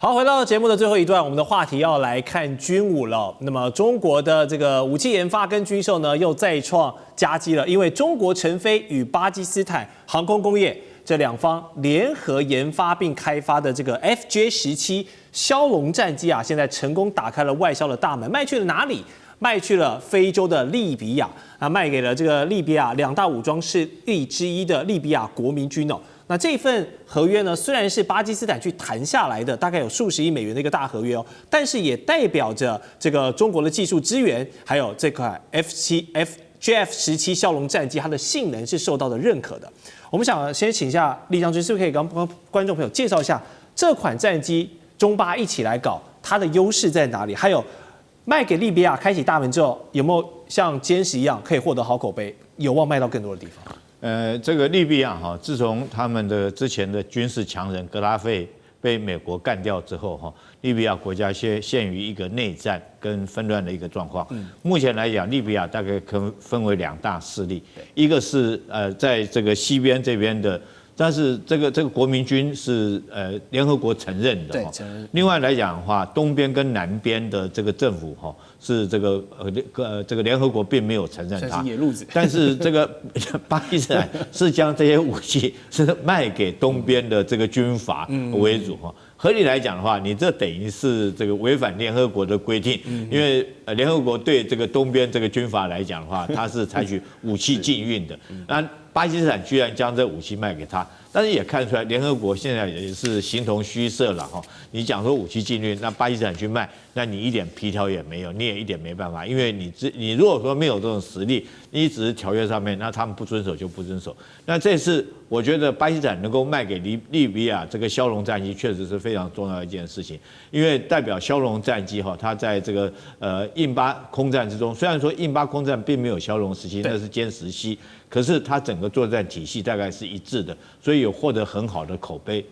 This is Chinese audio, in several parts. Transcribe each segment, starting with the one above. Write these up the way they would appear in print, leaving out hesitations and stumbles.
好，回到节目的最后一段，我们的话题要来看军武了。那么中国的这个武器研发跟军售呢，又再创佳绩了，因为中国成飞与巴基斯坦航空工业这两方联合研发并开发的这个 FJ-17枭龙战机啊，现在成功打开了外销的大门，卖去了哪里？卖去了非洲的利比亚，卖给了这个利比亚两大武装势力之一的利比亚国民军哦。那这份合约呢，虽然是巴基斯坦去谈下来的，大概有数十亿美元的一个大合约哦，但是也代表着这个中国的技术支援，还有这款 FJF-17枭龙战机它的性能是受到的认可的。我们想先请一下厉将军，是不是可以跟观众朋友介绍一下这款战机中巴一起来搞，它的优势在哪里？还有卖给利比亚开启大门之后，有没有像歼十一样可以获得好口碑，有望卖到更多的地方？这个利比亚哈，自从他们的之前的军事强人格拉费被美国干掉之后哈，利比亚国家陷于一个内战跟纷乱的一个状况。目前来讲，利比亚大概可分为两大势力，一个是在这个西边这边的。但是这个国民军是联合国承认的，对，承认。另外来讲的话，东边跟南边的这个政府哈是这个联合国并没有承认它，是野路子。但是这个巴基斯坦是将这些武器是卖给东边的这个军阀为主哈。合理来讲的话，你这等于是这个违反联合国的规定，因为联合国对这个东边这个军阀来讲的话，它是采取武器禁运的。那巴基斯坦居然将这武器卖给他，但是也看出来联合国现在也是形同虚设了哈。你讲说武器禁运，那巴基斯坦去卖，那你一点皮条也没有，你也一点没办法，因为你如果说没有这种实力，你只是条约上面，那他们不遵守就不遵守。那这次我觉得巴基斯坦能够卖给利比亚这个枭龙战机，确实是非常重要的一件事情，因为代表枭龙战机哈，它在这个印巴空战之中，虽然说印巴空战并没有枭龙17，那是歼17。可是它整个作战体系大概是一致的，所以有获得很好的口碑。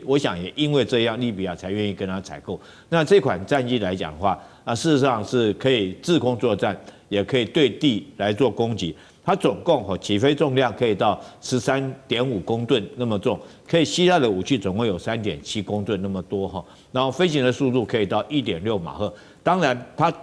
我想也因为这样，利比亚才愿意跟他采购。那这款战机来讲的话，事实上是可以制空作战，也可以对地来做攻击。它总共起飞重量可以到13.5公吨那么重，可以携带的武器总共有3.7公吨那么多哈。然后飞行的速度可以到1.6马赫。当然它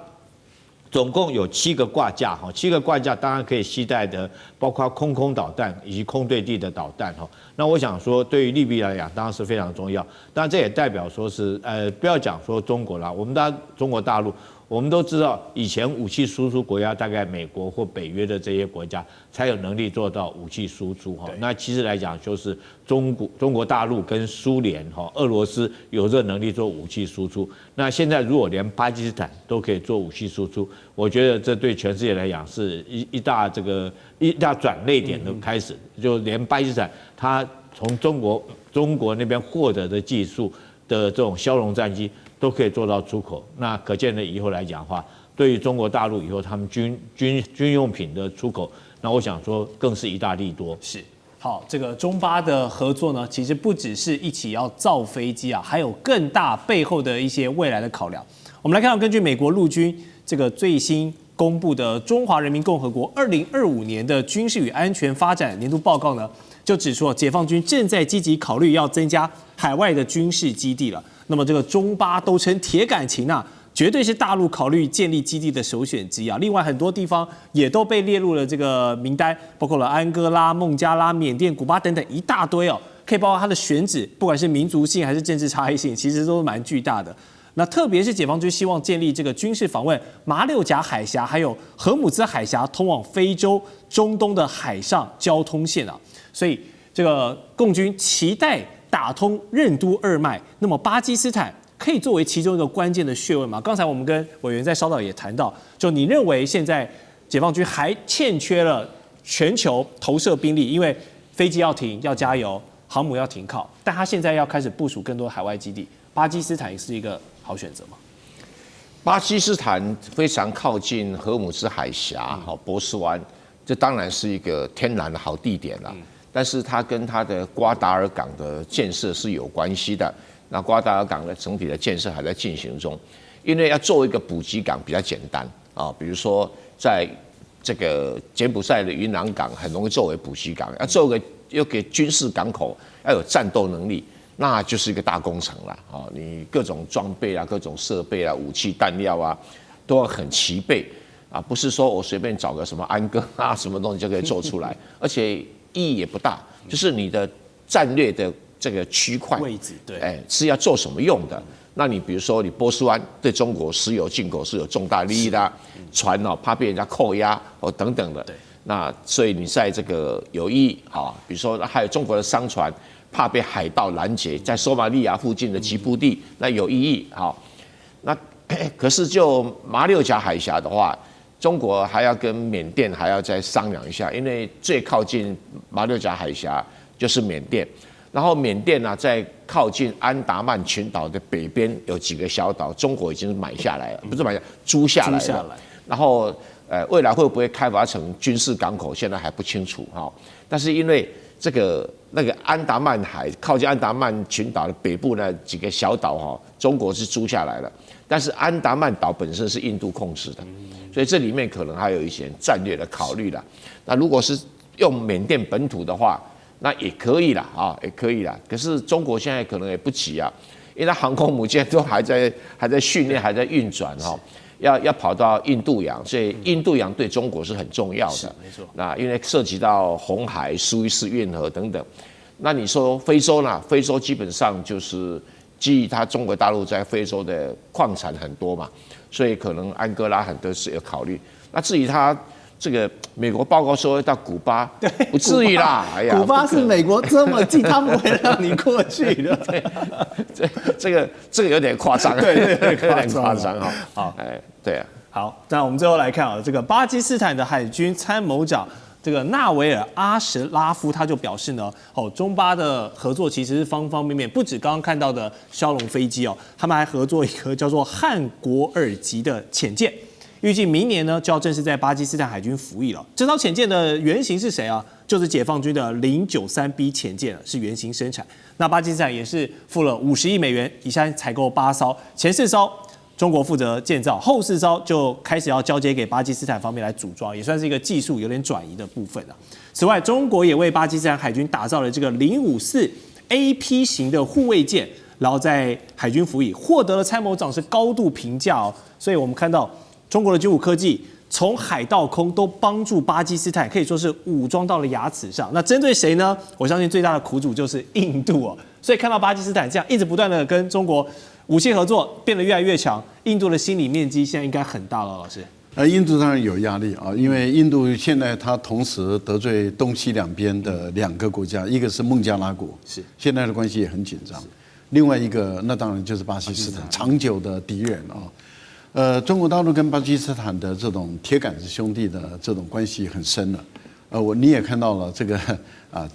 总共有7个挂架哈，7个挂架当然可以携带的，包括空导弹以及空对地的导弹哈。那我想说，对于利比亚来讲，当然是非常重要。当然这也代表说是不要讲说中国啦，我们中国大陆。我们都知道，以前武器输出国家大概美国或北约的这些国家才有能力做到武器输出哈。那其实来讲，就是中国大陆跟苏联哈、俄罗斯有这能力做武器输出。那现在如果连巴基斯坦都可以做武器输出，我觉得这对全世界来讲是一大转捩点的开始。就连巴基斯坦，它从中国那边获得的技术的这种枭龙战机。都可以做到出口，那可见的以后来讲的话，对于中国大陆以后他们军用品的出口，那我想说更是一大利多。是，好，这个中巴的合作呢，其实不只是一起要造飞机啊，还有更大背后的一些未来的考量。我们来看到，根据美国陆军这个最新公布的《中华人民共和国2025年的军事与安全发展年度报告》呢，就指出解放军正在积极考虑要增加海外的军事基地了。那么这个中巴都称铁感情啊，绝对是大陆考虑建立基地的首选之一啊。另外很多地方也都被列入了这个名单，包括了安哥拉、孟加拉、缅甸、古巴等等一大堆哦，可以包括它的选址，不管是民族性还是政治差异性，其实都是蛮巨大的。那特别是解放军希望建立这个军事访问马六甲海峡还有荷姆兹海峡通往非洲、中东的海上交通线啊，所以这个共军期待打通任督二脉，那么巴基斯坦可以作为其中一个关键的穴位吗？刚才我们跟委员在稍早也谈到，就你认为现在解放军还欠缺了全球投射兵力，因为飞机要停要加油，航母要停靠，但他现在要开始部署更多海外基地，巴基斯坦也是一个好选择吗？巴基斯坦非常靠近荷姆兹海峡，波斯湾，这当然是一个天然的好地点了。但是它跟它的瓜达尔港的建设是有关系的。那瓜达尔港的整体的建设还在进行中，因为要做一个补给港比较简单啊，比如说在这个柬埔寨的云南港很容易作为补给港，要做个又给军事港口要有战斗能力，那就是一个大工程了啊！你各种装备啊、各种设备啊、武器弹药啊，都要很齐备啊，不是说我随便找个什么安哥啊什么东西就可以做出来，而且意义也不大，就是你的战略的这个区块位置，对，是要做什么用的？那你比如说，你波斯湾对中国石油进口是有重大利益的，船怕被人家扣押等等的。那所以你在这个有意义比如说还有中国的商船怕被海盗拦截，在索马利亚附近的吉布地，那有意义那可是就马六甲海峡的话，中国还要跟缅甸还要再商量一下，因为最靠近马六甲海峡就是缅甸。然后缅甸呢，在靠近安达曼群岛的北边有几个小岛，中国已经买下来了，不是买下，租下来了。然后未来会不会开发成军事港口，现在还不清楚但是因为那个安达曼海靠近安达曼群岛的北部那几个小岛中国是租下来了，但是安达曼岛本身是印度控制的，所以这里面可能还有一些战略的考虑啦。那如果是用缅甸本土的话，那也可以啦也可以啦。可是中国现在可能也不急啊，因为它航空母舰都还在训练，还在运转要跑到印度洋，所以印度洋对中国是很重要的。没错。那因为涉及到红海、苏伊士运河等等。那你说非洲呢？非洲基本上就是基于它中国大陆在非洲的矿产很多嘛，所以可能安哥拉很多是有考虑。那至于它这个美国报告说到古巴，不至于啦。哎呀，古巴是美国这么近，他不会让你过去的。这个有点夸张，对，有点夸张好，对啊。好，那我们最后来看这个巴基斯坦的海军参谋长这个纳维尔阿什拉夫他就表示呢，中巴的合作其实是方方面面，不止刚刚看到的枭龙飞机他们还合作一个叫做汉国尔级的潜舰。预计明年呢就要正式在巴基斯坦海军服役了。这艘潜舰的原型是谁啊？就是解放军的093B 潜舰是原型生产。那巴基斯坦也是付了50亿美元，以下采购8艘，前4艘中国负责建造，后4艘就开始要交接给巴基斯坦方面来组装，也算是一个技术有点转移的部分啊。此外，中国也为巴基斯坦海军打造了这个054 AP 型的护卫舰，然后在海军服役，获得了参谋长是高度评价所以我们看到中国的军武科技从海到空都帮助巴基斯坦，可以说是武装到了牙齿上。那针对谁呢？我相信最大的苦主就是印度所以看到巴基斯坦这样一直不断的跟中国武器合作，变得越来越强，印度的心理面积现在应该很大了，老师。印度当然有压力因为印度现在它同时得罪东西两边的2个国家，一个是孟加拉国，是现在的关系也很紧张；另外一个那当然就是巴基斯坦，长久的敌人中国大陆跟巴基斯坦的这种铁杆子兄弟的这种关系很深了。你也看到了这个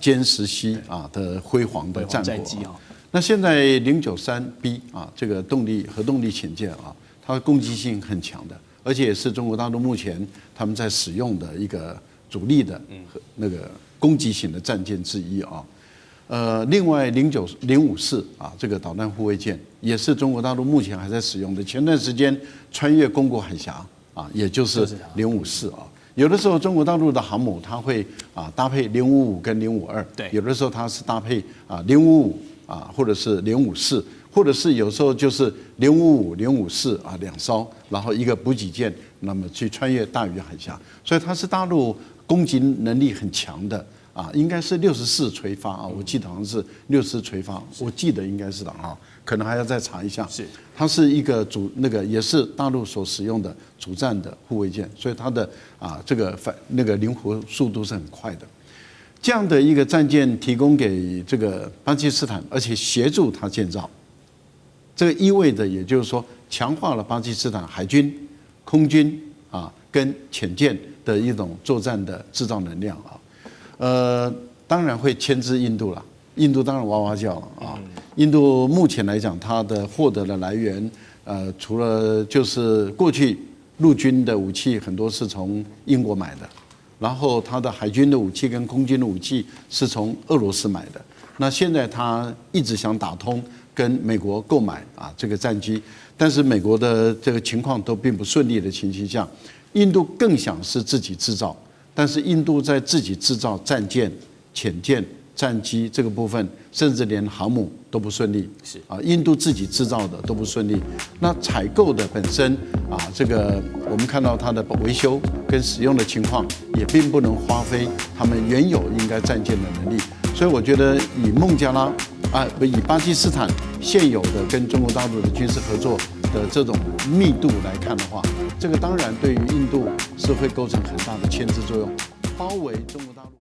歼10C的辉煌的战果那现在093B 这个核动力潜舰它攻击性很强的，而且也是中国大陆目前他们在使用的一个主力的那个攻击型的战舰之一另外054这个导弹护卫舰也是中国大陆目前还在使用的。前段时间穿越公国海峡也就是054有的时候中国大陆的航母它会搭配055跟052，对，有的时候它是搭配055或者是054，或者是有时候就是055、0542艘，然后一个补给舰，那么去穿越大隅海峡，所以它是大陆攻击能力很强的。应该是64垂发我记得好像是60垂发，我记得应该是的可能还要再查一下。是，它是一个也是大陆所使用的主战的护卫舰，所以它的这个灵活速度是很快的。这样的一个战舰提供给这个巴基斯坦，而且协助它建造，这个意味着也就是说强化了巴基斯坦海军、空军跟潜舰的一种作战的制造能量当然会牵制印度了。印度当然哇哇叫了印度目前来讲，它的获得的来源，除了就是过去陆军的武器很多是从英国买的，然后它的海军的武器跟空军的武器是从俄罗斯买的。那现在它一直想打通跟美国购买这个战机，但是美国的这个情况都并不顺利的情形下，印度更想是自己制造。但是印度在自己制造战舰、潜舰、战机这个部分，甚至连航母都不顺利，是印度自己制造的都不顺利。那采购的本身这个我们看到它的维修跟使用的情况，也并不能发挥他们原有应该占尽的能力。所以我觉得以孟加拉以巴基斯坦现有的跟中国大陆的军事合作的这种密度来看的话，这个当然对于印度是会构成很大的牵制作用，包围中国大陆。